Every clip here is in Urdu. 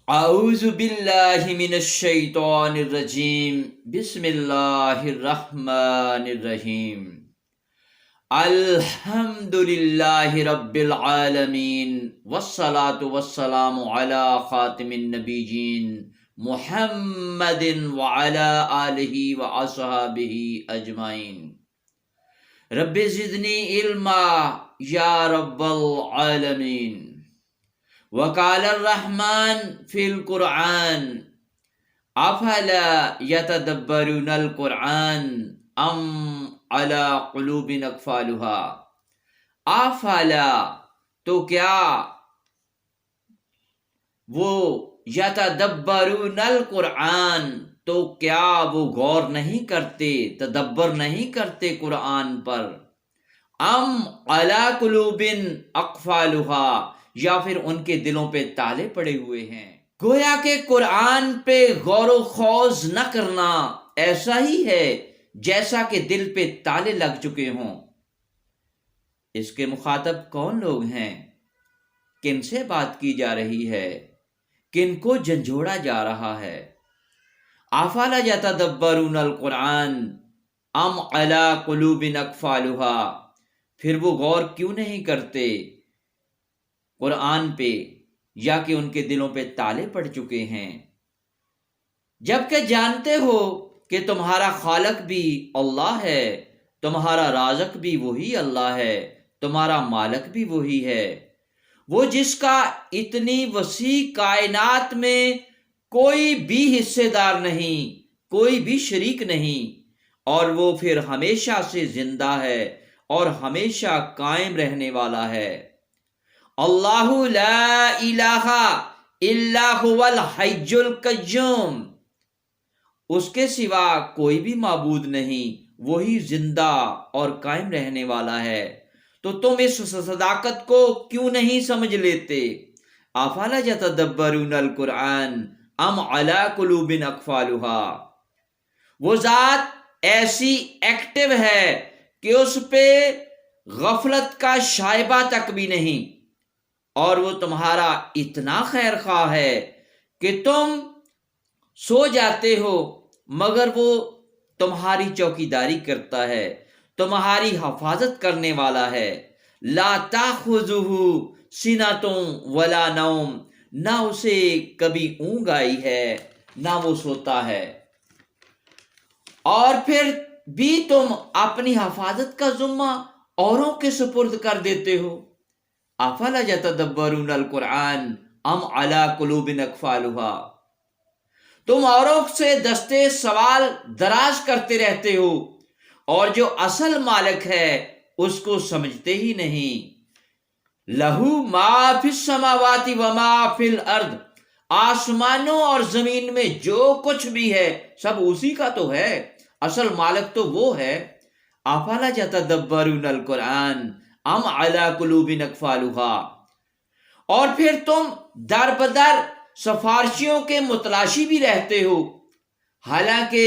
اعوذ باللہ من الشیطان الرجیم بسم اللہ الرحمن الرحیم الحمد للہ رب العالمین والصلاة والسلام علی خاتم النبیین محمد وعلی آلہ واصحابہ اجمعین رب زدنی علما یا رب العالمین وقال الرحمن فی القرآن افلا یتدبرون القرآن ام علی قلوب اقفالها افلا تو کیا وہ یتدبرون القرآن تو کیا وہ غور نہیں کرتے، تدبر نہیں کرتے قرآن پر، ام علی قلوب اقفالها یا پھر ان کے دلوں پہ تالے پڑے ہوئے ہیں۔ گویا کہ قرآن پہ غور و خوض نہ کرنا ایسا ہی ہے جیسا کہ دل پہ تالے لگ چکے ہوں۔ اس کے مخاطب کون لوگ ہیں؟ کن سے بات کی جا رہی ہے؟ کن کو جھنجھوڑا جا رہا ہے؟ افلا یتدبرون القرآن ام علی قلوب اقفالها، پھر وہ غور کیوں نہیں کرتے قرآن پہ، یا کہ ان کے دلوں پہ تالے پڑ چکے ہیں؟ جبکہ جانتے ہو کہ تمہارا خالق بھی اللہ ہے، تمہارا رازق بھی وہی اللہ ہے، تمہارا مالک بھی وہی ہے، وہ جس کا اتنی وسیع کائنات میں کوئی بھی حصے دار نہیں، کوئی بھی شریک نہیں، اور وہ پھر ہمیشہ سے زندہ ہے اور ہمیشہ قائم رہنے والا ہے۔ اللہ لا الہ الا هو الحی القیوم، اس کے سوا کوئی بھی معبود نہیں، وہی زندہ اور قائم رہنے والا ہے۔ تو تم اس صداقت کو کیوں نہیں سمجھ لیتے؟ افلا یتدبرون القرآن ام علی قلوب اقفالها، وہ ذات ایسی ایکٹیو ہے کہ اس پہ غفلت کا شائبہ تک بھی نہیں، اور وہ تمہارا اتنا خیر خواہ ہے کہ تم سو جاتے ہو مگر وہ تمہاری چوکیداری کرتا ہے، تمہاری حفاظت کرنے والا ہے۔ لا تاخذہ سنۃ ولا نوم، نہ اسے کبھی اونگ آئی ہے نہ وہ سوتا ہے۔ اور پھر بھی تم اپنی حفاظت کا ذمہ اوروں کے سپرد کر دیتے ہو۔ افلا یتدبرون القرآن ام علی قلوب اقفالها، تم اوروں سے دستے سوال دراز کرتے رہتے ہو اور جو اصل مالک ہے اس کو سمجھتے ہی نہیں۔ لہو ما فی السماوات وما فی الارض، آسمانوں اور زمین میں جو کچھ بھی ہے سب اسی کا تو ہے، اصل مالک تو وہ ہے۔ افلا یتدبرون القرآن ام علی قلوب اقفالها، اور پھر تم در بدر سفارشیوں کے متلاشی بھی رہتے ہو، حالانکہ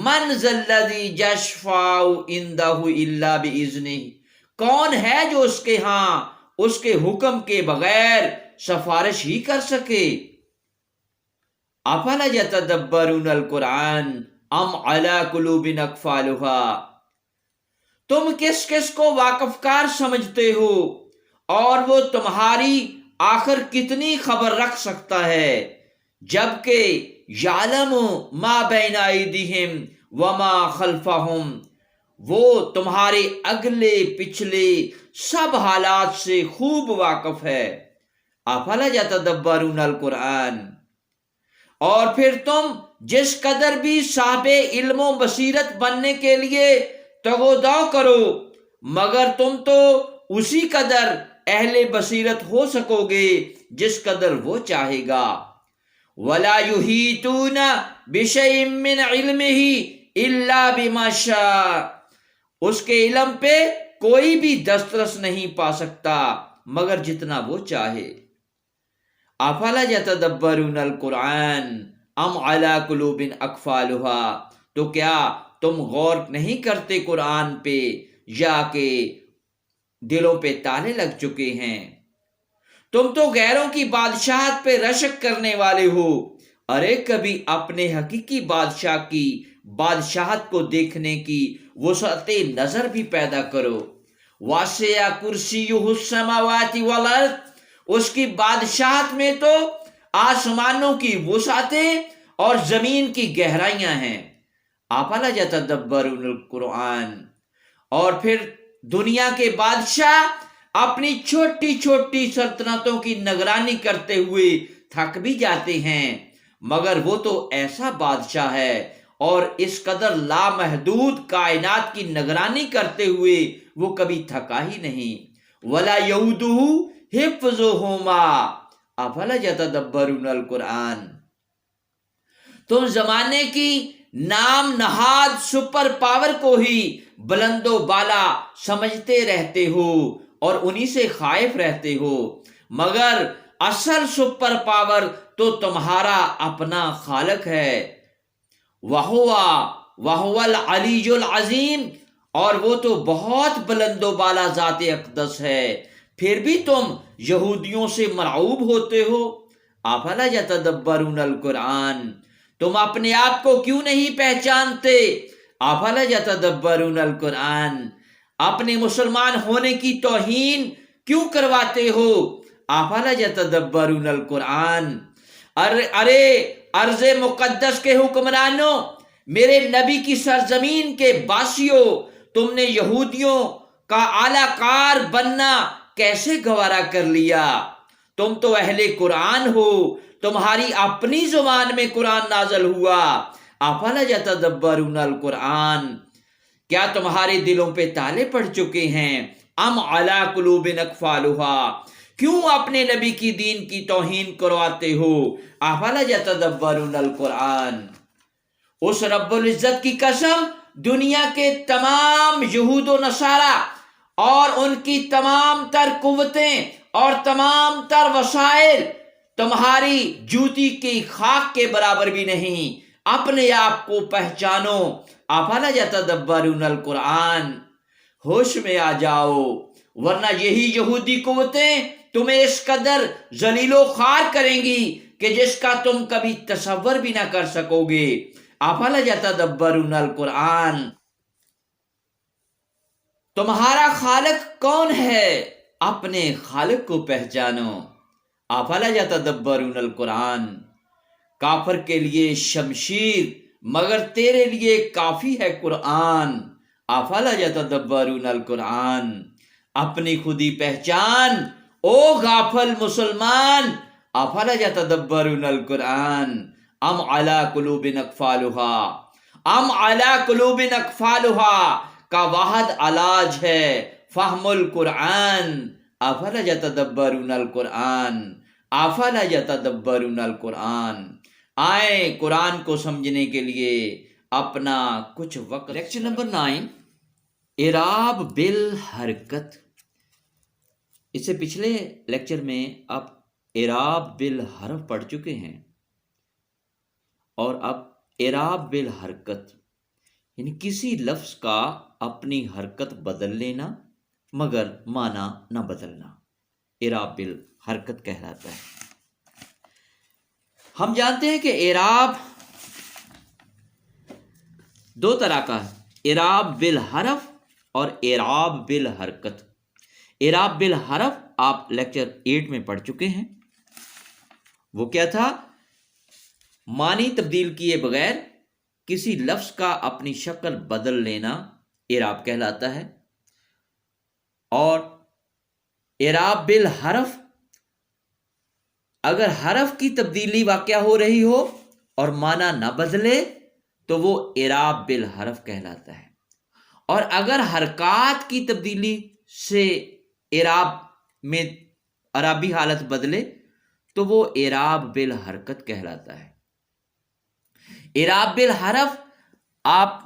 من ذا الذی یشفع عندہ الا باذنہ، کون ہے جو اس کے ہاں اس کے حکم کے بغیر سفارش ہی کر سکے؟ افلا یتدبرون القرآن ام علی قلوب اقفالها، تم کس کس کو واقف کار سمجھتے ہو اور وہ تمہاری آخر کتنی خبر رکھ سکتا ہے، جبکہ یعلم ما بین ایدیہم وما خلفہم، وہ تمہارے اگلے پچھلے سب حالات سے خوب واقف ہے۔ افلا یتدبرون القرآن، اور پھر تم جس قدر بھی صاحب علم و بصیرت بننے کے لیے تگودو کرو مگر تم تو اسی قدر اہل بصیرت ہو سکو گے جس قدر وہ چاہے گا۔ وَلَا يُحِيطُونَ بِشَيْءٍ مِّنْ عِلْمِهِ إِلَّا بِمَا شَاءَ، اس کے علم پہ کوئی بھی دسترس نہیں پا سکتا مگر جتنا وہ چاہے۔ افلا یتدبرون القرآن ام علی قلوب اقفالها، تو کیا تم غور نہیں کرتے قرآن پہ یا کہ دلوں پہ تالے لگ چکے ہیں؟ تم تو غیروں کی بادشاہت پہ رشک کرنے والے ہو. ارے کبھی اپنے حقیقی بادشاہ کی بادشاہت کو دیکھنے کی وسعت نظر بھی پیدا کرو. واسع کرسیہ السماوات والارض، اس کی بادشاہت میں تو آسمانوں کی وسعتیں اور زمین کی گہرائیاں ہیں. افلا یتدبرون القرآن. اور پھر دنیا کے بادشاہ اپنی چھوٹی چھوٹی سلطنتوں کی نگرانی کرتے ہوئے تھک بھی جاتے ہیں، مگر وہ تو ایسا بادشاہ ہے اور اس قدر لامحدود کائنات کی نگرانی کرتے ہوئے وہ کبھی تھکا ہی نہیں. ولا یعودہ حفظہما افلا یتدبرون القرآن. تم زمانے کی نام نہاد سپر پاور کو ہی بلند و بالا سمجھتے رہتے ہو اور انہی سے خائف رہتے ہو، مگر اصل سپر پاور تو تمہارا اپنا خالق ہے. وَهُوَ الْعَلِيُّ الْعَظِيمُ. اور وہ تو بہت بلند و بالا ذات اقدس ہے، پھر بھی تم یہودیوں سے مرعوب ہوتے ہو. افلا یتدبرون القرآن. تم اپنے آپ کو کیوں نہیں پہچانتے؟ افلا یتدبرون القرآن. اپنے مسلمان ہونے کی توہین کیوں کرواتے ہو؟ افلا یتدبرون القرآن. ارے ارض مقدس کے حکمرانوں، میرے نبی کی سرزمین کے باسیوں، تم نے یہودیوں کا اعلی کار بننا کیسے گوارا کر لیا؟ تم تو اہل قرآن ہو، تمہاری اپنی زبان میں قرآن نازل ہوا. افلا یتدبرون القرآن. کیا تمہارے دلوں پہ تالے پڑ چکے ہیں؟ ام علی قلوب اقفالھا. کیوں اپنے نبی کی دین کی توہین کرواتے ہو؟ افلا یتدبرون القرآن. اس رب العزت کی قسم، دنیا کے تمام یہود و نصارہ اور ان کی تمام تر قوتیں اور تمام تر وسائل تمہاری جوتی کی خاک کے برابر بھی نہیں. اپنے آپ کو پہچانو. افلا یتدبرون القرآن. ہوش میں آ جاؤ، ورنہ یہی یہودی قوتیں تمہیں اس قدر ذلیل و خوار کریں گی کہ جس کا تم کبھی تصور بھی نہ کر سکو گے. افلا یتدبرون القرآن. تمہارا خالق کون ہے؟ اپنے خالق کو پہچانو. افلا یتدبرون القرآن. کافر کے لیے شمشیر مگر تیرے لیے کافی ہے قرآن. افلا یتدبرون القرآن. اپنی خودی پہچان او غافل مسلمان. افلا یتدبرون القرآن. ام علی قلوب اقفالھا. ام علی قلوب اقفالھا کا واحد علاج ہے فہم القرآن. افلا یتدبرون القرآن. افلا یتدبرون القرآن. آئیں قرآن کو سمجھنے کے لیے اپنا کچھ وقت. لیکچر نمبر 9، اعراب بالحرکت. اس سے پچھلے لیکچر میں آپ اعراب بالحرف پڑھ چکے ہیں، اور اب اعراب بالحرکت یعنی کسی لفظ کا اپنی حرکت بدل لینا مگر معنی نہ بدلنا، اعراب بالحرکت کہلاتا ہے. ہم جانتے ہیں کہ اعراب دو طرح کا ہے، اعراب بالحرف اور اعراب بالحرکت. اعراب بالحرف آپ لیکچر 8 میں پڑھ چکے ہیں. وہ کیا تھا؟ معنی تبدیل کیے بغیر کسی لفظ کا اپنی شکل بدل لینا اعراب کہلاتا ہے. اور اعراب بالحرف، اگر حرف کی تبدیلی واقع ہو رہی ہو اور معنی نہ بدلے تو وہ اعراب بالحرف کہلاتا ہے. اور اگر حرکات کی تبدیلی سے اعراب میں عربی حالت بدلے تو وہ اعراب بالحرکت کہلاتا ہے. اعراب بالحرف آپ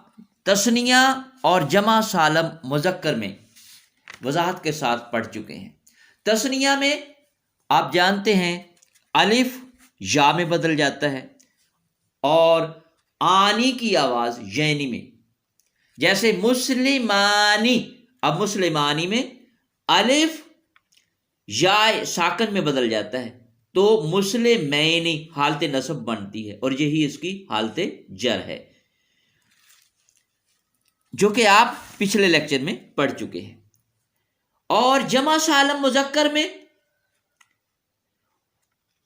تثنیہ اور جمع سالم مذکر میں وضاحت کے ساتھ پڑھ چکے ہیں. تثنیہ میں آپ جانتے ہیں الف یا میں بدل جاتا ہے اور آنی کی آواز یعنی میں، جیسے مسلمانی. اب مسلمانی میں الف یا ساکن میں بدل جاتا ہے تو مسلمین حالت نصب بنتی ہے، اور یہی اس کی حالت جر ہے، جو کہ آپ پچھلے لیکچر میں پڑھ چکے ہیں۔ اور جمع سالم مذکر میں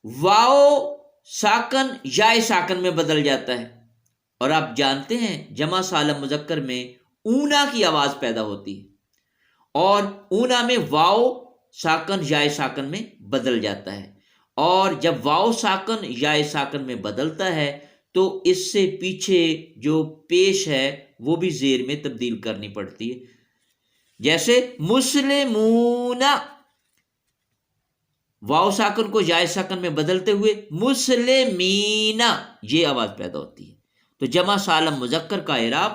واو ساکن یا ساکن میں بدل جاتا ہے، اور آپ جانتے ہیں جمع سالم مذکر میں اونا کی آواز پیدا ہوتی ہے، اور اونا میں واو ساکن یا ساکن میں بدل جاتا ہے، اور جب واو ساکن یا ساکن میں بدلتا ہے تو اس سے پیچھے جو پیش ہے وہ بھی زیر میں تبدیل کرنی پڑتی ہے، جیسے مسلمون، واو ساکن کو یا ساکن میں بدلتے ہوئے مسلمین یہ آواز پیدا ہوتی ہے۔ تو جمع سالم مذکر کا اعراب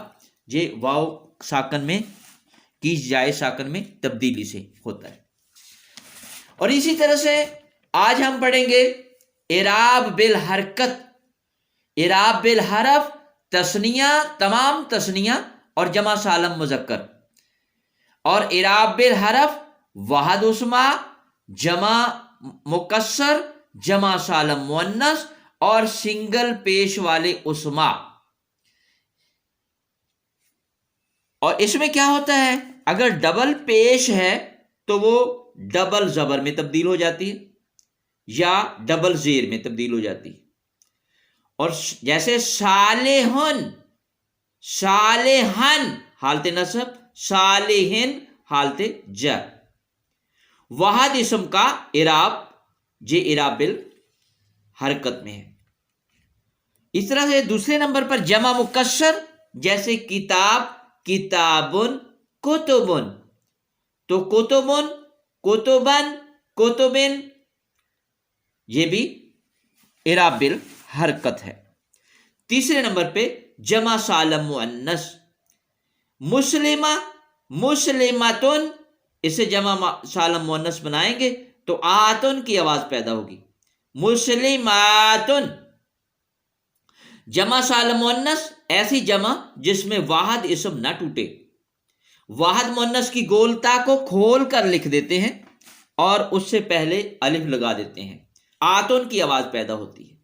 یہ واو ساکن میں کی یا ساکن میں تبدیلی سے ہوتا ہے۔ اور اسی طرح سے آج ہم پڑھیں گے اعراب بالحرکت، اعراب بالحرف، تثنیہ، تمام تثنیہ اور جمع سالم مذکر، اور اعراب بالحرف واحد اسما، جمع مکسر، جمع سالم مؤنث اور سنگل پیش والے اسما۔ اور اس میں کیا ہوتا ہے، اگر ڈبل پیش ہے تو وہ ڈبل زبر میں تبدیل ہو جاتی ہے یا ڈبل زیر میں تبدیل ہو جاتی ہے، اور جیسے صالحن، صالحن حالت نصب، صالحن حالت جر۔ واحد اسم کا اعراب یہ اعراب بالحرکت میں ہے۔ اس طرح سے دوسرے نمبر پر جمع مکسر، جیسے کتاب، کتابن، کتبن، تو کتبن، کتبن، کتبن یہ بھی اعراب بالحرکت ہے۔ تیسرے نمبر پہ جمع سالم مؤنث، مسلمہ، مسلمتن، اسے جمع سالم مؤنث بنائیں گے تو آتن کی آواز پیدا ہوگی، مسلماتن۔ جمع سالم مؤنث ایسی جمع جس میں واحد اسم نہ ٹوٹے، واحد مؤنث کی گولتا کو کھول کر لکھ دیتے ہیں اور اس سے پہلے الف لگا دیتے ہیں، آتن کی آواز پیدا ہوتی ہے۔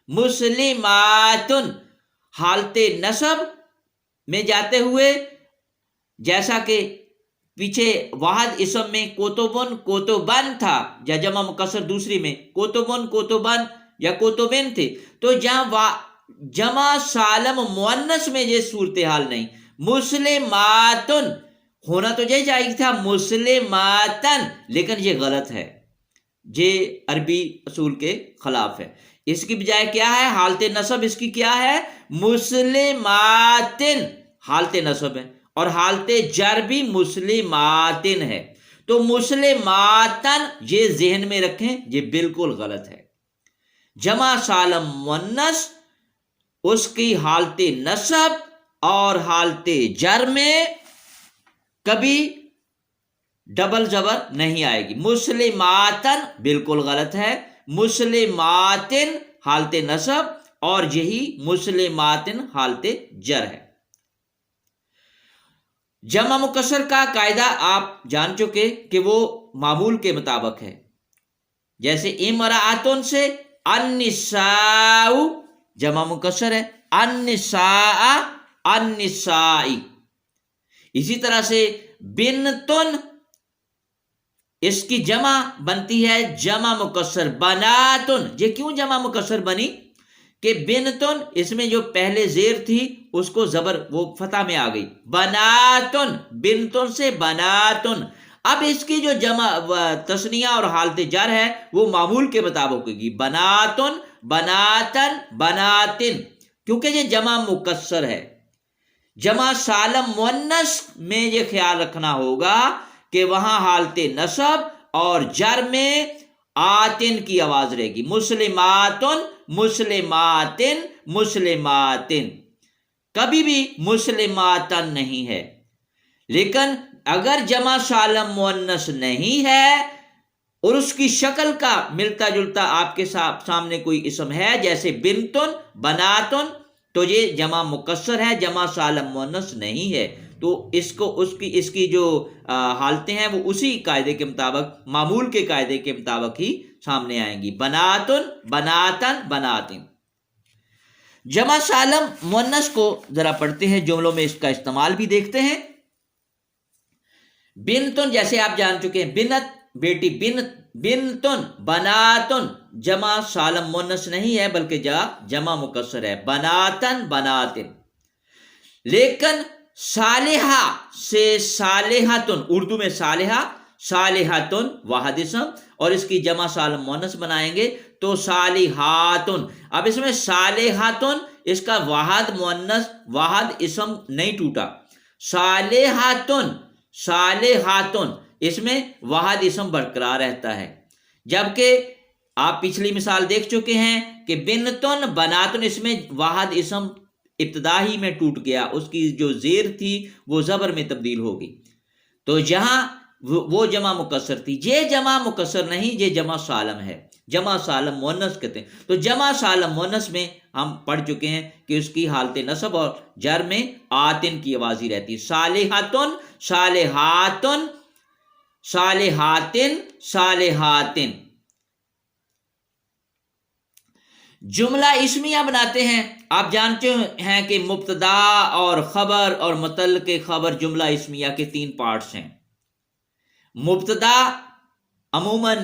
مسلماتن حالت نصب میں جاتے ہوئے، جیسا کہ پیچھے واحد اسم میں کوتبن، کوتبن تھا، یا جمع مکسر دوسری میں کوتبن، کوتبن یا کوتبن تھے، تو جہاں جمع سالم مؤنث میں یہ صورتحال نہیں، مسلماتن ہونا تو یہ چاہیے تھا مسلماتن، لیکن یہ غلط ہے، یہ عربی اصول کے خلاف ہے۔ اس کی بجائے کیا ہے، حالت نصب اس کی کیا ہے، مسلماتن حالت نصب ہے، اور حالت جر بھی مسلماتن ہے، تو مسلماتن یہ ذہن میں رکھیں، یہ بالکل غلط ہے۔ جمع سالم مؤنث اس کی حالت نصب اور حالت جر میں کبھی ڈبل زبر نہیں آئے گی، مسلماتن بالکل غلط ہے، مسلماتن حالت نصب اور یہی مسلماتن حالت جر ہے۔ جمع مکسر کا قاعدہ آپ جان چکے کہ وہ معمول کے مطابق ہے، جیسے امرأتن سے النساء جمع مکسر ہے، النساء، النسائی۔ اسی طرح سے بنتن اس کی جمع بنتی ہے جمع مکسر بناتن۔ یہ کیوں جمع مکسر بنی کہ بنتن اس میں جو پہلے زیر تھی اس کو زبر وہ فتح میں آ گئی، بناتن، بنتن سے بناتن۔ اب اس کی جو جمع تثنیہ اور حالت جر ہے وہ معمول کے مطابق ہوگی، بناتن، بناتن، بناتن، کیونکہ یہ جمع مکسر ہے۔ جمع سالم مؤنث میں یہ خیال رکھنا ہوگا کہ وہاں حالت نصب اور جر میں آتن کی آواز رہے گی، مسلماتن، مسلماتن، مسلماتن، کبھی بھی مسلماتن نہیں ہے۔ لیکن اگر جمع سالم مؤنث نہیں ہے اور اس کی شکل کا ملتا جلتا آپ کے سامنے کوئی اسم ہے جیسے بنتن، بناتن، تو یہ جمع مکسر ہے، جمع سالم مؤنث نہیں ہے، تو اس کی جو حالتیں ہیں وہ اسی قاعدے کے مطابق، معمول کے قاعدے کے مطابق ہی سامنے آئیں گی. بناتن، بناتن، بناتن. جمع سالم مؤنث کو ذرا پڑھتے ہیں، جملوں میں اس کا استعمال بھی دیکھتے ہیں. بنتن جیسے آپ جان چکے ہیں، بنت بیٹی، بنت، بنتن، بناتن جمع سالم مؤنث نہیں ہے بلکہ جمع مکسر ہے. بناتن، بناتن. لیکن صالحہ سے صالحتن، اردو میں صالحہ، صالحتن واحد اسم، اور اس کی جمع سالم مؤنث بنائیں گے تو صالحاتن. اب اس میں صالحاتن، اس کا واحد مؤنث، واحد اسم نہیں ٹوٹا. صالحاتن، صالحاتن، اس میں واحد اسم برقرار رہتا ہے. جبکہ آپ پچھلی مثال دیکھ چکے ہیں کہ بنتن، بناتن، اس میں واحد اسم ابتدا ہی میں ٹوٹ گیا، اس کی جو زیر تھی وہ زبر میں تبدیل ہو گئی. تو جہاں وہ جمع مکسر تھی، یہ جمع مکسر نہیں، یہ جمع سالم ہے، جمع سالم مؤنث کہتے ہیں. تو جمع سالم مؤنث میں ہم پڑھ چکے ہیں کہ اس کی حالت نصب اور جر میں آتن کی آواز ہی رہتی. صالحاتن، صالحاتن، صالحاتن، صالحاتن. جملہ اسمیہ بناتے ہیں. آپ جانتے ہیں کہ مبتدا اور خبر اور متعلق خبر جملہ اسمیہ کے 3 پارٹس ہیں. مبتدا عموماً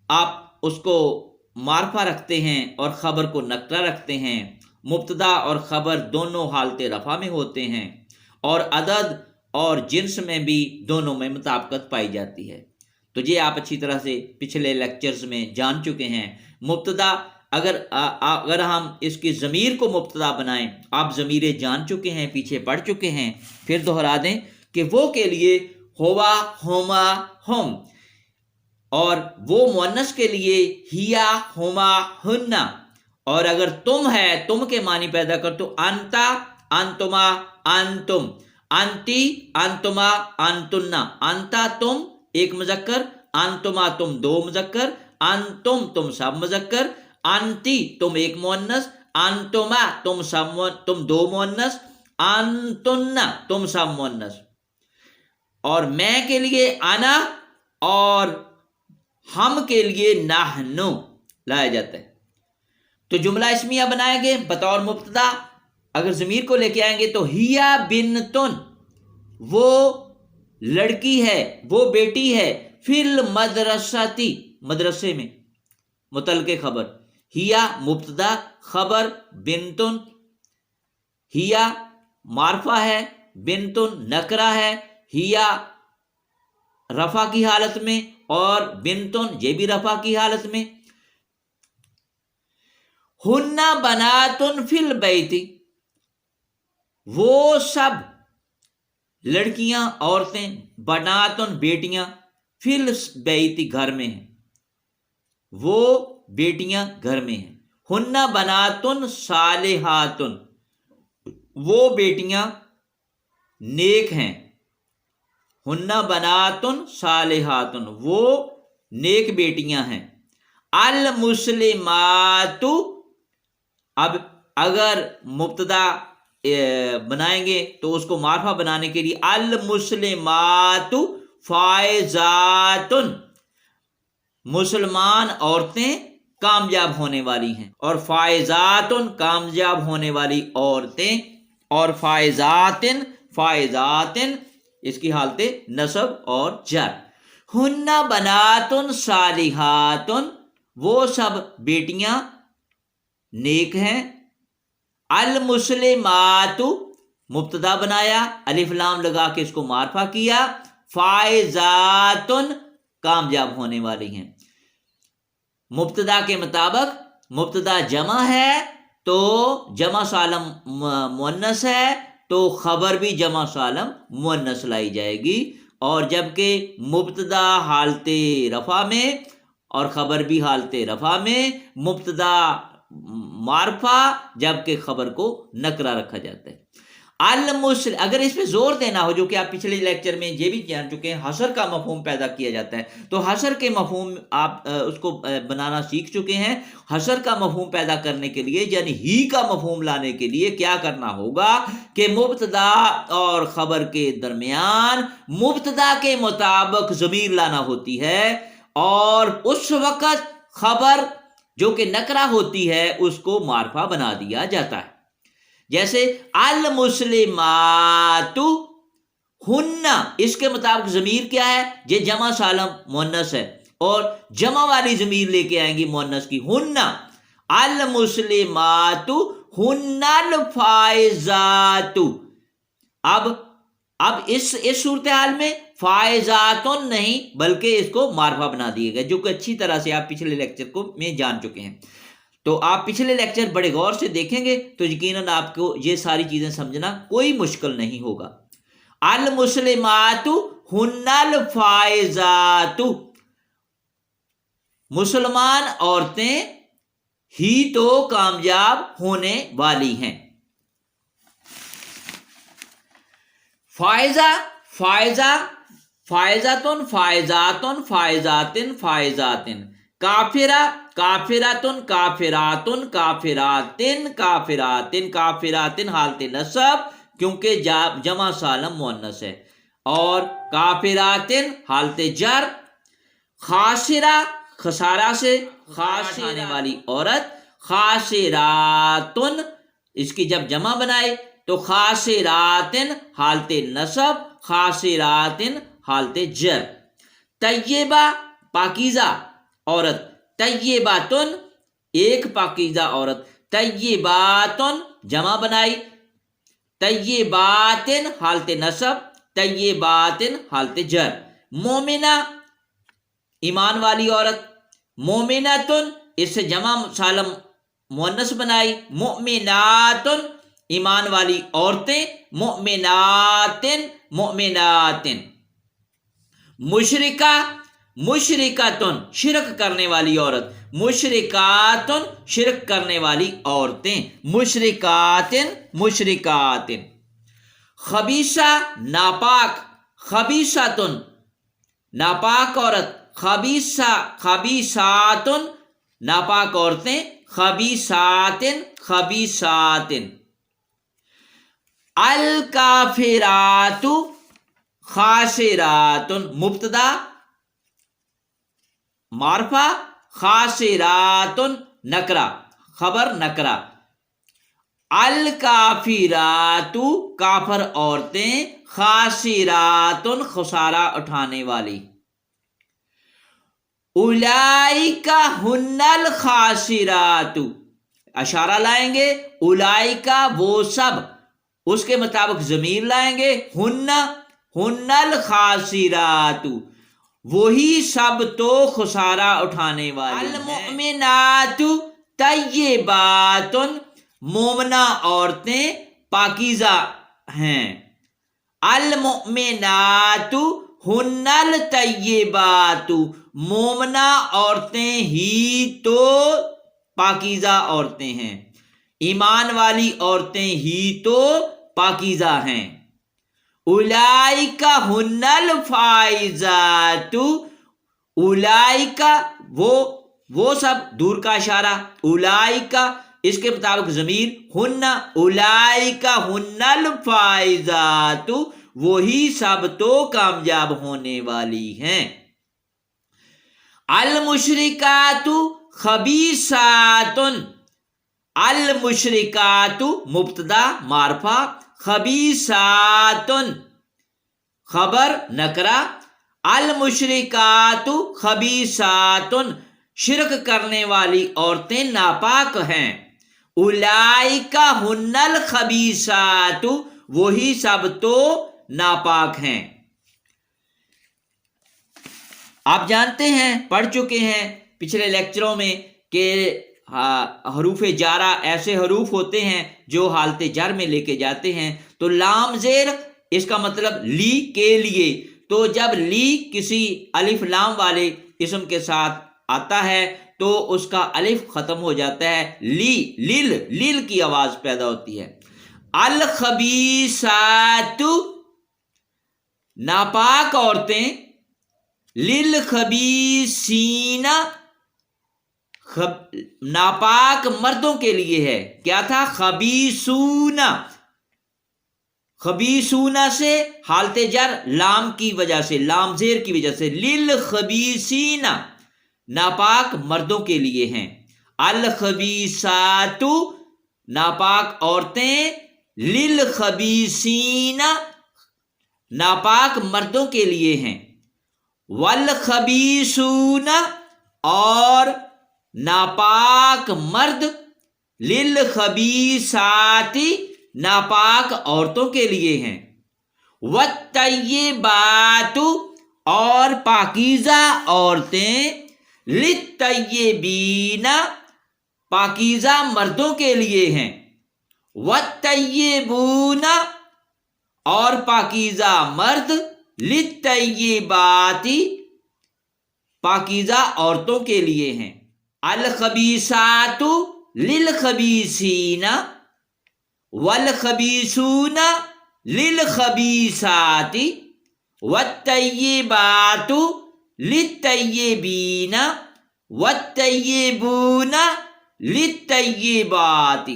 آپ اس کو معرفہ رکھتے ہیں اور خبر کو نکرہ رکھتے ہیں. مبتدا اور خبر دونوں حالت رفع میں ہوتے ہیں اور عدد اور جنس میں بھی دونوں میں مطابقت پائی جاتی ہے. تو یہ آپ اچھی طرح سے پچھلے لیکچرز میں جان چکے ہیں. مبتدا اگر ہم اس کی ضمیر کو مبتدا بنائیں، آپ ضمیریں جان چکے ہیں، پیچھے پڑھ چکے ہیں، پھر دہرا دیں کہ وہ کے لیے ہوا، ہما، ہم، اور وہ مؤنث کے لیے ہیا، ہما، ہننا. اور اگر تم ہے، تم کے معنی پیدا کر تو انتا، انتما، انتم، انتی، انتما، انتنا. انتا تم ایک مذکر، انتما تم 2 مذکر، انتم تم سب مذکر، انتی تم ایک مؤنث، انتما تم 2 مؤنث، انتنا تم سب مؤنث. اور میں کے لیے انا اور ہم کے لیے نحنو لایا جاتا ہے. تو جملہ اسمیہ بنائیں گے بطور مبتدا. اگر ضمیر کو لے کے آئیں گے تو ہیا بنتن، وہ لڑکی ہے، وہ بیٹی ہے، فی المدرستی، مدرسے میں. متعلق خبر ہیا مبتدا، خبر بنتن. ہیا معرفہ ہے، بنتن نکرہ ہے. ہیا رفع کی حالت میں اور بنتن یہ بھی رفع کی حالت میں. ہن بناتن فی البیت، وہ سب لڑکیاں، عورتیں، بناتن بیٹیاں، فی البیت گھر میں ہیں، وہ بیٹیاں گھر میں ہیں. ہن بناتن صالحاتن، وہ بیٹیاں نیک ہیں. ہن بناتن صالحاتن، وہ نیک بیٹیاں ہیں. المسلمات، اب اگر مبتدا بنائیں گے تو اس کو معرفہ بنانے کے لیے المسلمات فائزاتن، مسلمان عورتیں کامیاب ہونے والی ہیں. اور فائزاتن کامیاب ہونے والی عورتیں، اور فائزاتن، فائزاتن اس کی حالت نصب اور جر. ہن بناتن صالحاتن، وہ سب بیٹیاں نیک ہیں. المسلمات مبتدا بنایا، الف لام لگا کے اس کو معرفہ کیا. فائزاتن کامیاب ہونے والی ہیں. مبتدا کے مطابق مبتدا جمع ہے تو جمع سالم مؤنث ہے تو خبر بھی جمع سالم مؤنث لائی جائے گی. اور جبکہ مبتدا حالت رفع میں اور خبر بھی حالت رفع میں، مبتدا معرفہ جبکہ خبر کو نکرہ رکھا جاتا ہے. المسلم، اگر اس پہ زور دینا ہو، جو کہ آپ پچھلے لیکچر میں یہ بھی جان چکے ہیں، حشر کا مفہوم پیدا کیا جاتا ہے، تو حشر کے مفہوم آپ اس کو بنانا سیکھ چکے ہیں۔ حشر کا مفہوم پیدا کرنے کے لیے، یعنی ہی کا مفہوم لانے کے لیے کیا کرنا ہوگا کہ مبتدا اور خبر کے درمیان مبتدا کے مطابق ضمیر لانا ہوتی ہے، اور اس وقت خبر جو کہ نکرہ ہوتی ہے اس کو معرفہ بنا دیا جاتا ہے۔ جیسے المسلمات ہن، اس کے مطابق ضمیر کیا ہے؟ یہ جمع سالم مؤنث ہے، اور جمع والی ضمیر لے کے آئیں گی مؤنث کی، ہن۔ المسلمات ہن الفائزات، اب اس صورتحال میں فائزات نہیں بلکہ اس کو معرفہ بنا دیے گا، جو کہ اچھی طرح سے آپ پچھلے لیکچر کو میں جان چکے ہیں۔ تو آپ پچھلے لیکچر بڑے غور سے دیکھیں گے تو یقیناً آپ کو یہ ساری چیزیں سمجھنا کوئی مشکل نہیں ہوگا۔ المسلمات ہن الفائزات، مسلمان عورتیں ہی تو کامیاب ہونے والی ہیں۔ فائزہ، فائزہ، فائزاتن، فائزاتن، فائزاتن، فائزاتن۔ کافرہ، کافراتن، کافراتن، کافراتن، کافراتن، کافراتن حالت نصب کیونکہ جمع سالم مؤنث ہے، اور کافراتن حالت جر۔ خاسرہ، خسارہ سے خاص آنے والی عورت، خاسراتن، اس کی جب جمع بنائے تو خاسراتن حالت نصب، خاسراتن حالت جر۔ طیبہ، پاکیزہ عورت، طیباتن ایک پاکیزہ عورت، طیباتن جمع بنائی، طیباتن حالت نصب، طیباتن حالت جر۔ مومنہ ایمان والی عورت، مومناتن اس سے جمع سالم مؤنث بنائی، مؤمناتن ایمان والی عورتیں، مؤمناتن، مؤمناتن۔ مشرکہ، مشرکاتن شرک کرنے والی عورت، مشرکاتن شرک کرنے والی عورتیں، مشرکاتن، مشرکاتن۔ خبیثہ ناپاک، خبیثاتن ناپاک عورت، خبیثہ، خبیثاتن ناپاک عورتیں، خبیثاتن، خبیثاتن۔ الکافرات خاسراتن، مبتدا معرفہ، خاسراتن نکرہ، خبر نکرہ۔ الکافرات کافر عورتیں، خاسراتن خسارہ اٹھانے والی۔ اولئک ہن الخاسرات، اشارہ لائیں گے، اولئک وہ سب، اس کے مطابق ضمیر لائیں گے، ہن، ہن الخاسرات وہی سب تو خسارہ اٹھانے والی۔ المؤمنات طیبات، مومنہ عورتیں پاکیزہ ہیں۔ المؤمنات ہن الطیبات، مومنہ عورتیں ہی تو پاکیزہ عورتیں ہیں، ایمان والی عورتیں ہی تو پاکیزہ ہیں۔ اولئک ہن الفائزات، اولئک وہ سب، دور کا اشارہ، اولئک اس کے مطابق ضمیر ہن، اولئک ہن الفائزات وہی سب تو کامیاب ہونے والی ہیں۔ المشرکات خبیثات، المشرکات مبتدا معرفہ، خبیثات خبر نکرہ۔ المشرکات خبیثات شرک کرنے والی عورتیں ناپاک ہیں۔ اولئک ہن الخبیثات وہی سب تو ناپاک ہیں۔ آپ جانتے ہیں، پڑھ چکے ہیں پچھلے لیکچروں میں کہ حروف جارہ ایسے حروف ہوتے ہیں جو حالت جر میں لے کے جاتے ہیں۔ تو لام زیر، اس کا مطلب لی کے لیے، تو جب لی کسی الف لام والے اسم کے ساتھ آتا ہے تو اس کا الف ختم ہو جاتا ہے، لی، لیل، لیل کی آواز پیدا ہوتی ہے۔ الخبیثات ناپاک عورتیں، للخبیثین ناپاک مردوں کے لیے ہے. کیا تھا؟ خبیثون. خبیثون سے حالت جر لام کی وجہ سے، لام زیر کی وجہ سے، للخبیثین ناپاک مردوں کے لیے ہیں. الخبیثات ناپاک عورتیں، للخبیثین ناپاک مردوں کے لیے ہیں. والخبیثون اور ناپاک مرد، للخبیثات ناپاک عورتوں کے لیے ہیں. والطیبات اور پاکیزہ عورتیں، للطیبین پاکیزہ مردوں کے لیے ہیں. والطیبون اور پاکیزہ مرد، للطیبات پاکیزہ عورتوں کے لیے ہیں. الخبیثات للخبیثین والخبیثون للخبیثات والطیبات للطیبین والطیبون للطیبات.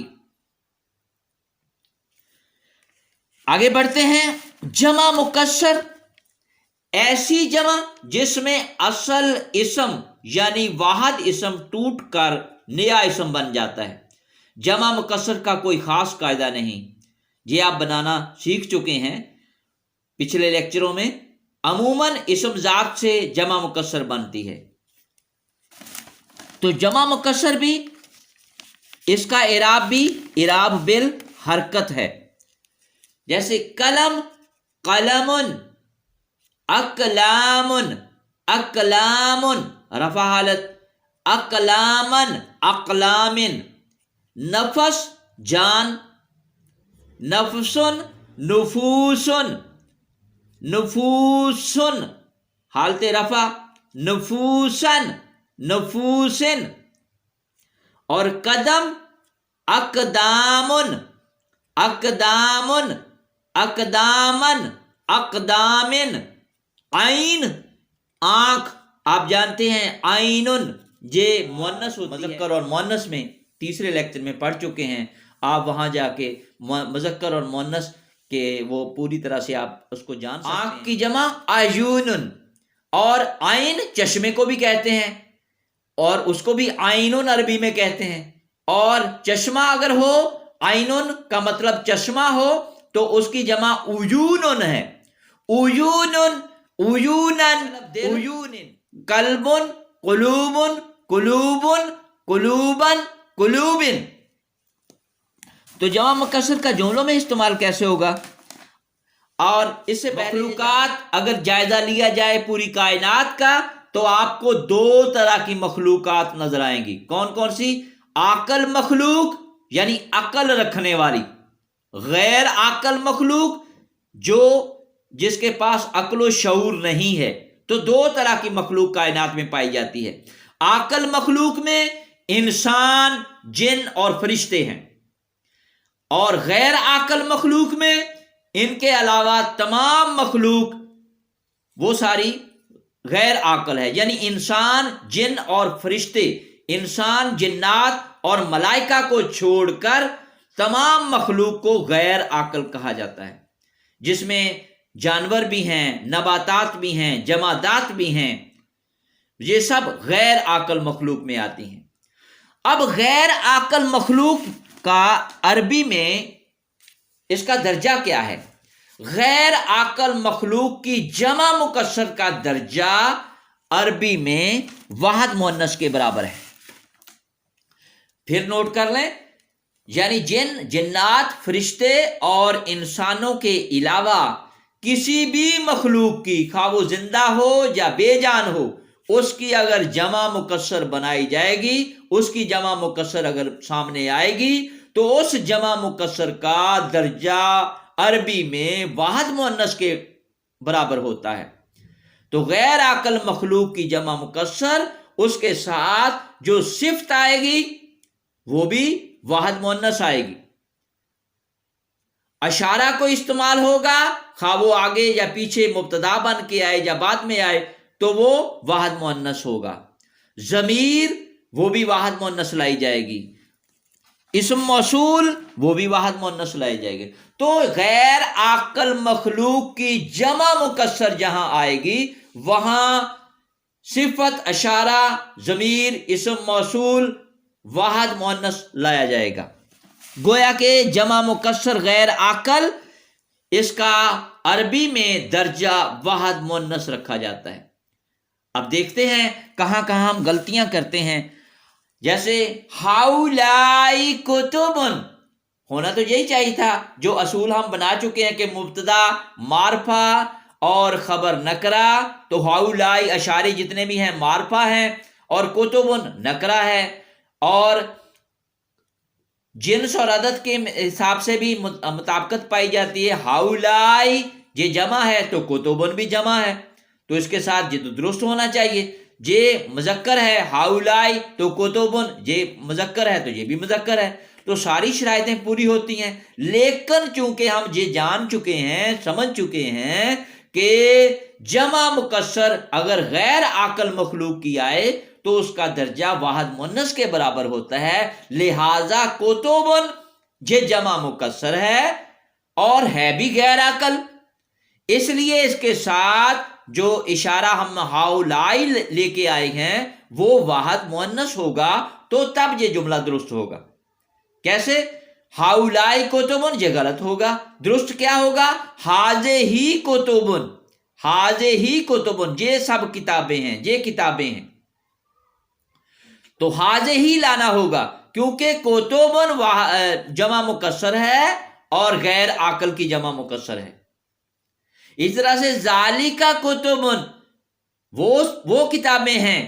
آگے بڑھتے ہیں. جمع مکسر ایسی جمع جس میں اصل اسم یعنی واحد اسم ٹوٹ کر نیا اسم بن جاتا ہے. جمع مکسر کا کوئی خاص قاعدہ نہیں، یہ آپ بنانا سیکھ چکے ہیں پچھلے لیکچروں میں. عموماً اسم ذات سے جمع مکسر بنتی ہے. تو جمع مکسر بھی اس کا اعراب بھی اعراب بالحرکت ہے. جیسے قلم، قلم، اقلام، اقلام رفع حالت، اقلامن، اقلامن. نفس جان، نفسن، نفوسن، نفوسن حالت رفع، نفوسن، نفوسن. اور قدم، اقدامن، اقدامن، اقدامن، اقدامن. عین آنکھ، آپ جانتے ہیں عینن یہ مؤنث ہوتی ہے. مذکر اور مؤنث میں تیسرے لیکچر میں پڑھ چکے ہیں، آپ وہاں جا کے مذکر اور مؤنث کے وہ پوری طرح سے آپ اس کو جان سکتے ہیں. آنکھ کی جمع عیون، اور عین چشمے کو بھی کہتے ہیں اور اس کو بھی عینن عربی میں کہتے ہیں. اور چشمہ اگر ہو، عینن کا مطلب چشمہ ہو، تو اس کی جمع عیون ہے. عیون، عیونن، عیون. قلب، قلوب، قلوب، قلوبن، قلوبن. تو جمع مکسر کا جملوں میں استعمال کیسے ہوگا؟ اور اس سے مخلوقات اگر جائزہ لیا جائے پوری کائنات کا تو آپ کو دو طرح کی مخلوقات نظر آئیں گی. کون کون سی؟ عاقل مخلوق یعنی عقل رکھنے والی، غیر عاقل مخلوق جس کے پاس عقل و شعور نہیں ہے. تو دو طرح کی مخلوق کائنات میں پائی جاتی ہے. عاقل مخلوق میں انسان، جن اور فرشتے ہیں، اور غیر عاقل مخلوق میں ان کے علاوہ تمام مخلوق وہ ساری غیر عاقل ہے. یعنی انسان، جن اور فرشتے، انسان، جنات اور ملائکہ کو چھوڑ کر تمام مخلوق کو غیر عاقل کہا جاتا ہے، جس میں جانور بھی ہیں، نباتات بھی ہیں، جمادات بھی ہیں. یہ سب غیر عاقل مخلوق میں آتی ہیں. اب غیر عاقل مخلوق کا عربی میں اس کا درجہ کیا ہے؟ غیر عاقل مخلوق کی جمع مکسر کا درجہ عربی میں واحد مؤنث کے برابر ہے. پھر نوٹ کر لیں، یعنی جن، جنات، فرشتے اور انسانوں کے علاوہ کسی بھی مخلوق کی، خواہ وہ زندہ ہو یا بے جان ہو، اس کی اگر جمع مکسر بنائی جائے گی، اس کی جمع مکسر اگر سامنے آئے گی تو اس جمع مکسر کا درجہ عربی میں واحد مؤنث کے برابر ہوتا ہے. تو غیر عاقل مخلوق کی جمع مکسر اس کے ساتھ جو صفت آئے گی وہ بھی واحد مؤنث آئے گی. اشارہ کو استعمال ہوگا، خواہ وہ آگے یا پیچھے مبتدا بن کے آئے یا بعد میں آئے، تو وہ واحد مؤنث ہوگا۔ ضمیر وہ بھی واحد مؤنث لائی جائے گی، اسم موصول وہ بھی واحد مؤنث لائی جائے گی۔ تو غیر عاقل مخلوق کی جمع مکسر جہاں آئے گی وہاں صفت، اشارہ، ضمیر، اسم موصول واحد مؤنث لایا جائے گا۔ گویا کہ جمع مکسر غیر عاقل، اس کا عربی میں درجہ واحد مؤنث رکھا جاتا ہے۔ اب دیکھتے ہیں کہاں کہاں ہم غلطیاں کرتے ہیں۔ جیسے ہاؤلائی کتبن، ہونا تو یہی چاہیے تھا، جو اصول ہم بنا چکے ہیں کہ مبتدا معرفہ اور خبر نکرہ، تو ہاؤلائی اشارے جتنے بھی ہیں معرفہ ہیں اور کتبن نکرہ ہے، اور جنس اور عدد کے حساب سے بھی مطابقت پائی جاتی ہے۔ ہاؤلائی یہ جمع ہے تو کتبن بھی جمع ہے، تو اس کے ساتھ یہ تو درست ہونا چاہیے۔ یہ مذکر ہے ہاؤلائی تو کتبن، یہ مذکر ہے تو یہ بھی مذکر ہے، تو ساری شرائطیں پوری ہوتی ہیں۔ لیکن چونکہ ہم یہ جان چکے ہیں، سمجھ چکے ہیں کہ جمع مکسر اگر غیر عاقل مخلوق کی آئے تو اس کا درجہ واحد مؤنث کے برابر ہوتا ہے، لہذا کتبن یہ جمع مکسر ہے اور ہے بھی غیر عاقل، اس لیے اس کے ساتھ جو اشارہ ہم ہاؤلائی لے کے آئے ہیں وہ واحد مؤنث ہوگا، تو تب یہ جملہ درست ہوگا۔ کیسے؟ ہاؤلائی کتبن یہ غلط ہوگا، درست کیا ہوگا؟ ہذہ کتبن، ہذہ کتبن یہ سب کتابیں ہیں، یہ کتابیں ہیں، تو ہذہ لانا ہوگا، کیونکہ کتبن جمع مکسر ہے اور غیر عاقل کی جمع مکسر ہے۔ اس طرح سے ذالک کتبن وہ کتابیں ہیں،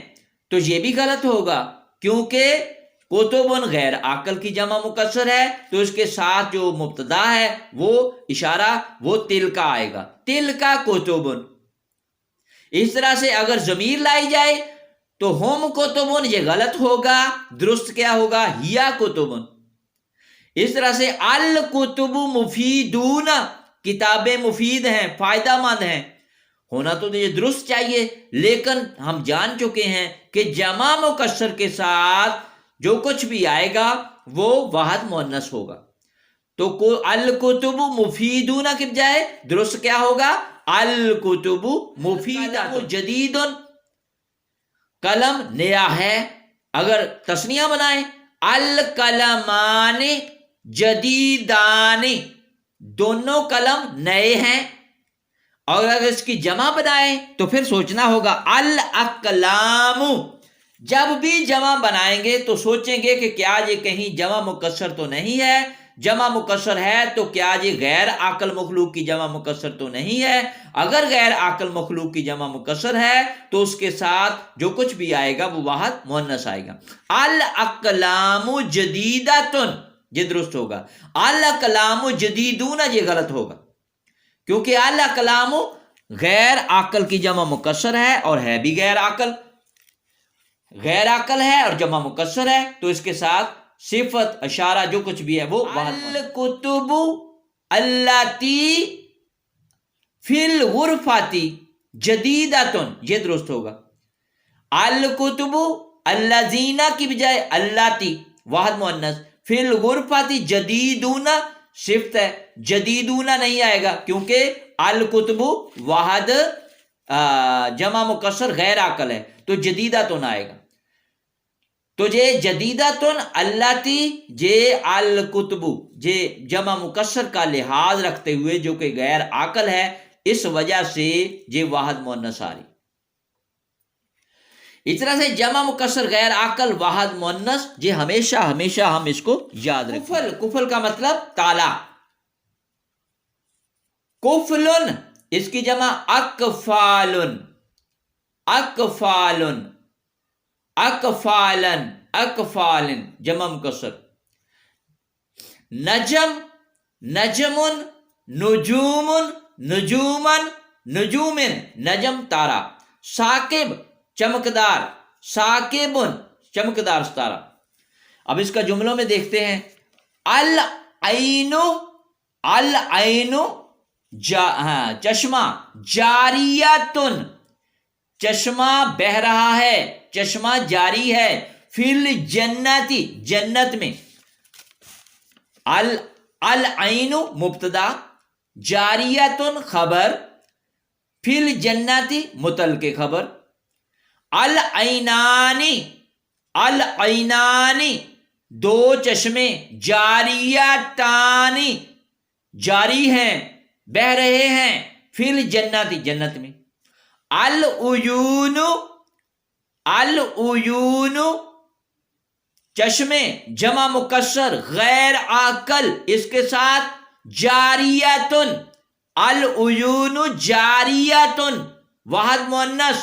تو یہ بھی غلط ہوگا، کیونکہ کتبن غیر عاقل کی جمع مکسر ہے، تو اس کے ساتھ جو مبتدا ہے وہ اشارہ وہ تلکا آئے گا، تلکا کتبن۔ اس طرح سے اگر ضمیر لائی جائے تو ہم کتبن یہ غلط ہوگا، درست کیا ہوگا؟ ہیا کتبن۔ اس طرح سے الکتب مفیدون، کتابیں مفید ہیں، فائدہ مند ہیں، ہونا تو یہ درست چاہیے، لیکن ہم جان چکے ہیں کہ جمع مکسر کے ساتھ جو کچھ بھی آئے گا وہ واحد مؤنث ہوگا، تو الکتب مفیدون کے بجائے درست کیا ہوگا؟ الکتب مفیدہ۔ جدید قلم نیا ہے، اگر تثنیہ بنائیں القلمان جدیدان، دونوں قلم نئے ہیں، اور اگر اس کی جمع بنائیں تو پھر سوچنا ہوگا الاقلام، جب بھی جمع بنائیں گے تو سوچیں گے کہ کیا یہ کہیں جمع مکسر تو نہیں ہے، جمع مکسر ہے تو کیا یہ غیر عاقل مخلوق کی جمع مکسر تو نہیں ہے، اگر غیر عاقل مخلوق کی جمع مکسر ہے تو اس کے ساتھ جو کچھ بھی آئے گا وہ واحد مؤنث آئے گا۔ الاقلام جدیدۃ یہ درست ہوگا، الاقلام جدیدون یہ غلط ہوگا، کیونکہ الاقلام غیر عاقل کی جمع مکسر ہے اور ہے بھی غیر عاقل، غیر عاقل ہے اور جمع مکسر ہے، تو اس کے ساتھ صفت، اشارہ جو کچھ بھی ہے وہ الکتب اللاتی فی الغرفات جدیدۃ یہ درست ہوگا۔ الکتب الذین کی بجائے اللاتی واحد مؤنث، فی الغرفات جدیدون صفت ہے، جدیدون نہیں آئے گا کیونکہ الکتب واحد جمع مکسر غیر عاقل ہے، تو جدیدۃ آئے گا، تو یہ جدیدۃ اللاتی یہ الکتب یہ جمع مکسر کا لحاظ رکھتے ہوئے جو کہ غیر عاقل ہے، اس وجہ سے یہ واحد مؤنث آ رہی۔ اس طرح سے جمع مکسر غیر عاقل واحد مؤنث، یہ ہمیشہ ہمیشہ ہم اس کو یاد رکھیں۔ کفل، کفل کا مطلب تالا، کفلن اس کی جمع اکفالن، اکفالن، اکفالن، اکفالن جمع مکسر۔ نجم، نجمن، نجومن، نجومن، نجومن نجم تارا۔ ثاقب چمکدار، ثاقبن چمکدار ستارہ۔ اب اس کا جملوں میں دیکھتے ہیں، العین العین چشمہ، جاریتن چشمہ بہ رہا ہے، چشمہ جاری ہے، فی الجنتی جنت میں، العین مبتدا، جاریتن خبر، فی الجنتی متعلق خبر، العینانی العینانی دو چشمے، جاریتانی جاری ہیں، بہ رہے ہیں، فی الجنتی جنت میں، العیون العیون چشمے جمع مکسر غیر عاقل، اس کے ساتھ جاریتن، العیون جاریتن واحد مؤنث،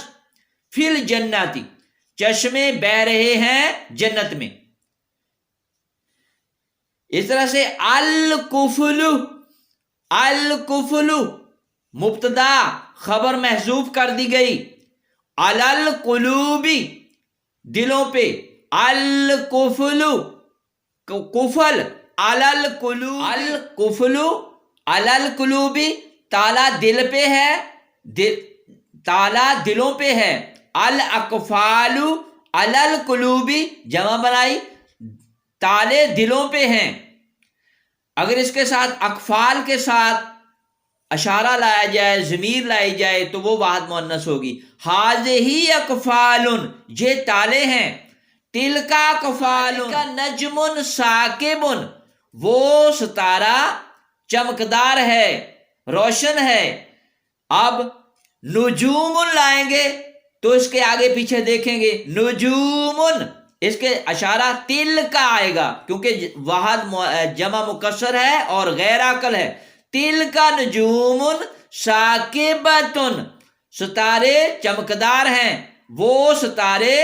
فی الجنتی چشمے بہ رہے ہیں جنت میں۔ اس طرح سے الکفل الکفل مبتدا خبر محذوف کر دی گئی، القلوب دلوں پہ، الکفل کفل القلوب، الکفل القلوب تالا دل پہ ہے، تالا دلوں پہ ہے، الاقفال القلوب جمع بنائی، تالے دلوں پہ ہیں، اگر اس کے ساتھ اقفال کے ساتھ اشارہ لایا جائے، ضمیر لائی جائے تو وہ واحد مؤنث ہوگی، ہذہ اقفال یہ تالے ہیں، تلکا اقفال کا نجم ثاقب وہ ستارہ چمکدار ہے، روشن ہے۔ اب نجوم لائیں گے تو اس کے آگے پیچھے دیکھیں گے، نجوم اس کے اشارہ تل کا آئے گا کیونکہ واحد جمع مکسر ہے اور غیر عاقل ہے، تل کا نجوم ثاقبۃ ستارے چمکدار ہیں، وہ ستارے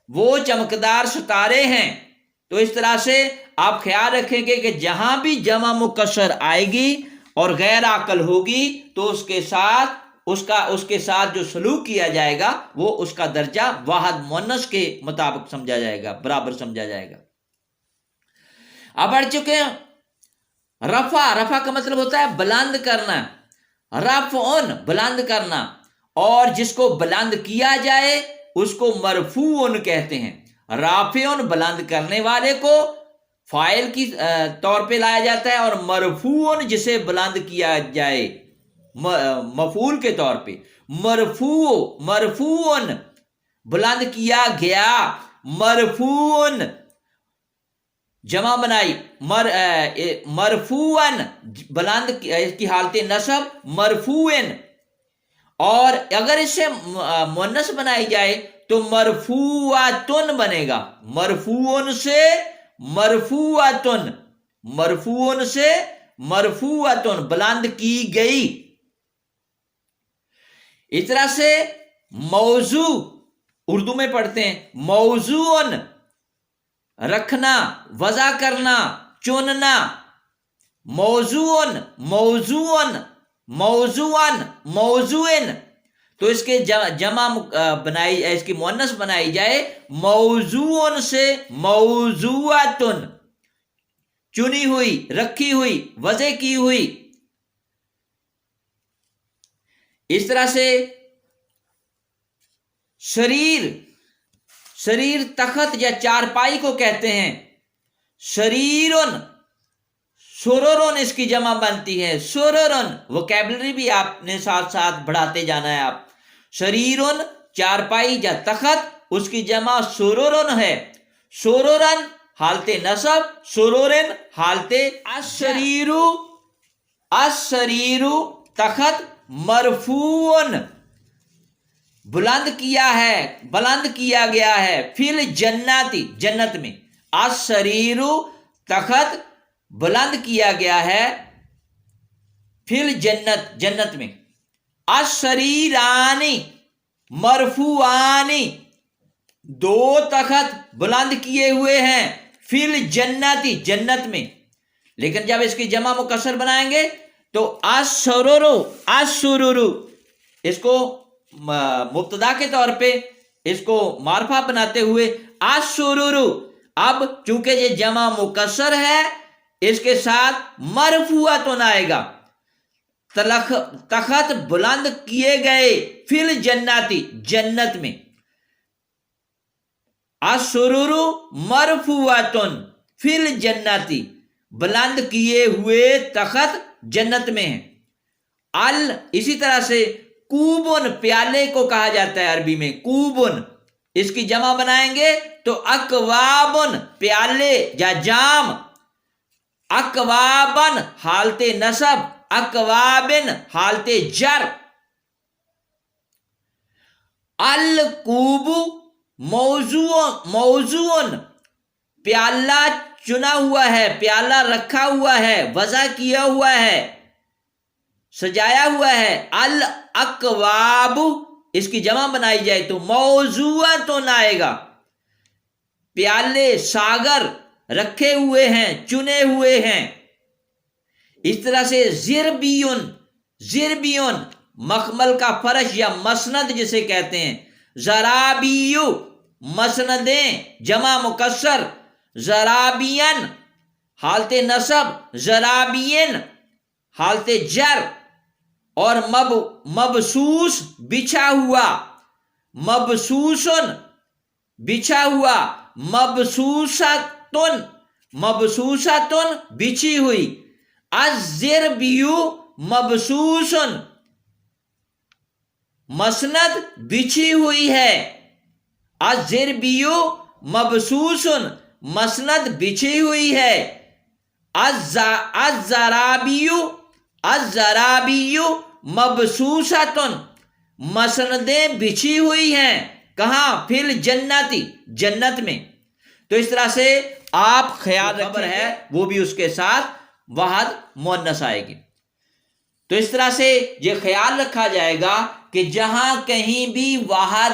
وہ چمکدار ستارے ہیں۔ تو اس طرح سے آپ خیال رکھیں گے کہ جہاں بھی جمع مکسر آئے گی اور غیر عاقل ہوگی تو اس کے ساتھ جو سلوک کیا جائے گا وہ اس کا درجہ واحد مؤنث کے مطابق سمجھا جائے گا، برابر سمجھا جائے گا۔ اب بڑھ چکے ہیں رفع کا مطلب ہوتا ہے بلند کرنا، رفعن بلند کرنا، اور جس کو بلند کیا جائے اس کو مرفوعن کہتے ہیں، رافعن بلند کرنے والے کو فاعل کی طور پہ لایا جاتا ہے، اور مرفوعن جسے بلند کیا جائے مفعول کے طور پہ، مرفوعن بلند کیا گیا، مرفوعن جمع بنائی، مرفوعن بلند کی حالت نصب، مرفوعن، اور اگر اسے مؤنث بنائی جائے تو مرفوعتن بنے گا، مرفوعن سے مرفوعتن، مرفوعن سے مرفوعتن بلند کی گئی۔ اس طرح سے موضوع اردو میں پڑھتے ہیں، موضوعن رکھنا، وضع کرنا، چننا، موضوعن موضوعن موضوعن موضوعن، تو اس کے جمع بنائی، اس کی مؤنث بنائی جائے موضوعن سے موضوعتن، چنی ہوئی، رکھی ہوئی، وضع کی ہوئی۔ اس طرح سے سریر تخت یا چارپائی کو کہتے ہیں، سریرن، سرورن اس کی جمع بنتی ہے، سرورن، ووکیبلری بھی آپ نے ساتھ ساتھ بڑھاتے جانا ہے آپ، سریرن چارپائی یا تخت اس کی جمع سرورن ہے، سرورن حالت نصب، سرورن حالت، السریر تخت مرفوعن بلند کیا گیا ہے، فی الجنتی جنت میں، السریر تخت بلند کیا گیا ہے، فی الجنت جنت میں، السریرانی مرفوعانی دو تخت بلند کیے ہوئے ہیں، فی الجنتی جنت میں، لیکن جب اس کی جمع مکسر بنائیں گے تو السرور اس کو مبتدا کے طور پہ اس کو معرفہ بناتے ہوئے السرور، اب چونکہ یہ جمع مکسر ہے اس کے ساتھ مرفوعتن آئے گا، تخت بلند کیے گئے، فی الجناتی جنت میں، السرر مرفوعتن فی الجناتی بلند کیے ہوئے تخت جنت میں ہیں۔ اسی طرح سے کوبن پیالے کو کہا جاتا ہے عربی میں، کوبن، اس کی جمع بنائیں گے تو اکوابن پیالے یا جام، اکوابن حالت نصب، اکوابن حالت جر۔ الکوب موضوع پیالہ چنا ہوا ہے، پیالہ رکھا ہوا ہے، وضع کیا ہوا ہے، سجایا ہوا ہے۔ الاکواب اس کی جمع بنائی جائے تو موضوعتن آئے گا، پیالے ساغر رکھے ہوئے ہیں، چنے ہوئے ہیں۔ اس طرح سے زربیون مخمل کا فرش یا مسند جسے کہتے ہیں، زرابیو مسندیں جمع مکسر، زرابین حالت نصب، زرابین حالت جر، اور مبسوس بچھا ہوا، مبسوسن بچھا ہوا، مبسوستن بچھی ہوئی۔ الزربیو مبسوسن مسند بچھی ہوئی ہے، الزربیو مبسوسن مسند بچھی ہوئی ہے۔ الزرابیو مبسوستن مسندیں بچھی ہوئی ہیں، کہاں؟ فی الجنتی جنت میں۔ تو اس طرح سے آپ خیال رکھیں ہے وہ بھی اس کے ساتھ واحد مؤنث آئے گی۔ تو اس طرح سے یہ خیال رکھا جائے گا کہ جہاں کہیں بھی واحد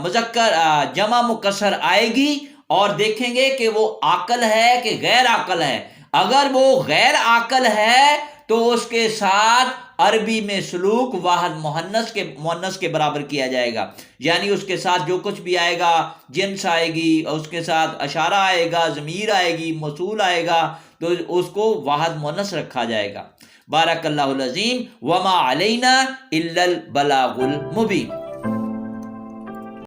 مذکر جمع مکسر آئے گی اور دیکھیں گے کہ وہ عاقل ہے کہ غیر عاقل ہے۔ اگر وہ غیر عاقل ہے تو اس کے ساتھ عربی میں سلوک واحد مؤنث کے برابر کیا جائے گا، یعنی اس کے ساتھ جو کچھ بھی آئے گا، جنس آئے گی، اس کے ساتھ اشارہ آئے گا، ضمیر آئے گی، موصول آئے گا، تو اس کو واحد مؤنث رکھا جائے گا۔ بارک اللہ العظیم، وما علینا الا البلاغ المبین۔